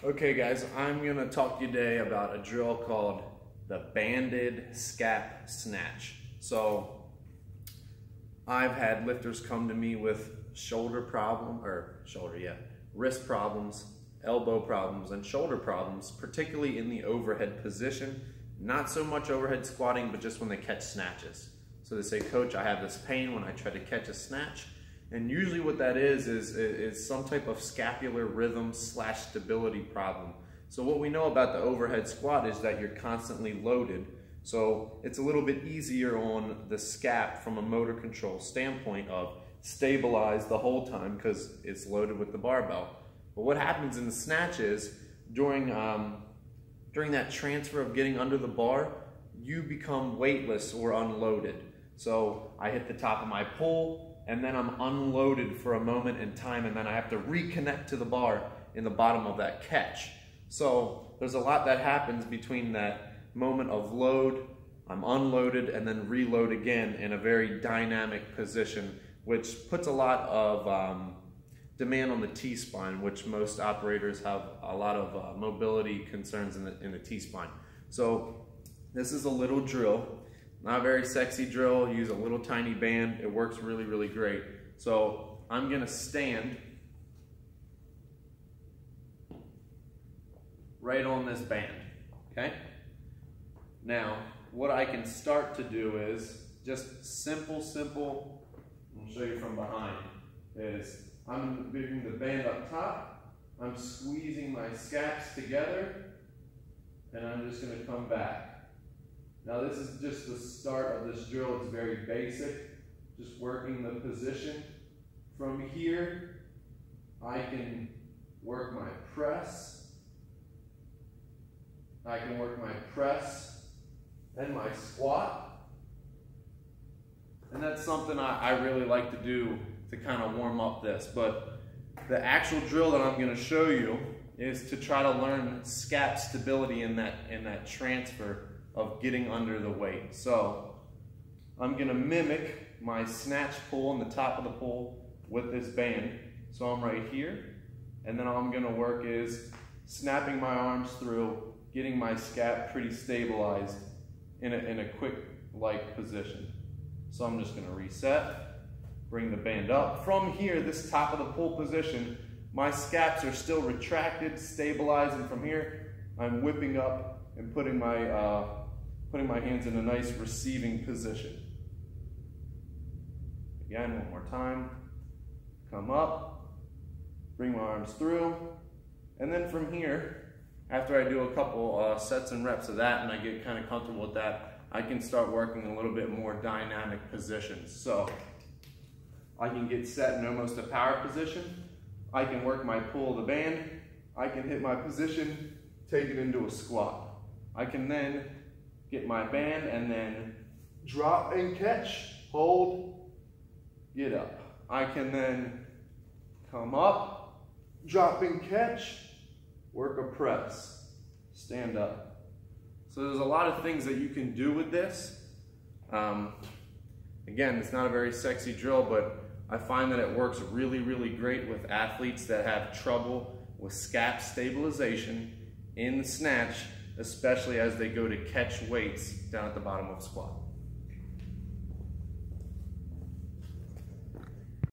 Okay guys, I'm gonna talk to you today about a drill called the banded Scap snatch. So I've had lifters come to me with wrist problems, elbow problems, and shoulder problems, particularly in the overhead position. Not so much overhead squatting, but just when they catch snatches. So they say, "Coach, I have this pain when I try to catch a snatch." And usually what that is some type of scapular rhythm / stability problem. So what we know about the overhead squat is that you're constantly loaded. So it's a little bit easier on the scap from a motor control standpoint of stabilize the whole time because it's loaded with the barbell. But what happens in the snatch is during that transfer of getting under the bar, you become weightless or unloaded. So I hit the top of my pull, and then I'm unloaded for a moment in time, and then I have to reconnect to the bar in the bottom of that catch. So there's a lot that happens between that moment of load, I'm unloaded, and then reload again in a very dynamic position, which puts a lot of demand on the T-spine, which most operators have a lot of mobility concerns in the T-spine. So this is a little drill. Not a very sexy drill, use a little tiny band. It works really, really great. So I'm gonna stand right on this band, okay? Now, what I can start to do is just simple, I'll show you from behind, is I'm moving the band up top, I'm squeezing my scaps together, and I'm just gonna come back. Now this is just the start of this drill. It's very basic, just working the position. From here, I can work my press. I can work my press and my squat. And that's something I really like to do to kind of warm up this. But the actual drill that I'm going to show you is to try to learn scap stability in that transfer of getting under the weight. So I'm gonna mimic my snatch pull on the top of the pull with this band. So I'm right here, and then all I'm gonna work is snapping my arms through, getting my scap pretty stabilized in a quick like position. So I'm just gonna reset, bring the band up. From here, this top of the pull position, my scaps are still retracted, stabilized, and from here, I'm whipping up and putting my hands in a nice receiving position. Again, one more time. Come up, bring my arms through, and then from here, after I do a couple sets and reps of that and I get kind of comfortable with that, I can start working a little bit more dynamic positions. So I can get set in almost a power position. I can work my pull of the band. I can hit my position, take it into a squat. I can then get my band and then drop and catch, hold, get up. I can then come up, drop and catch, work a press, stand up. So there's a lot of things that you can do with this. Again, it's not a very sexy drill, but I find that it works really, really great with athletes that have trouble with scap stabilization in the snatch, especially as they go to catch weights down at the bottom of squat.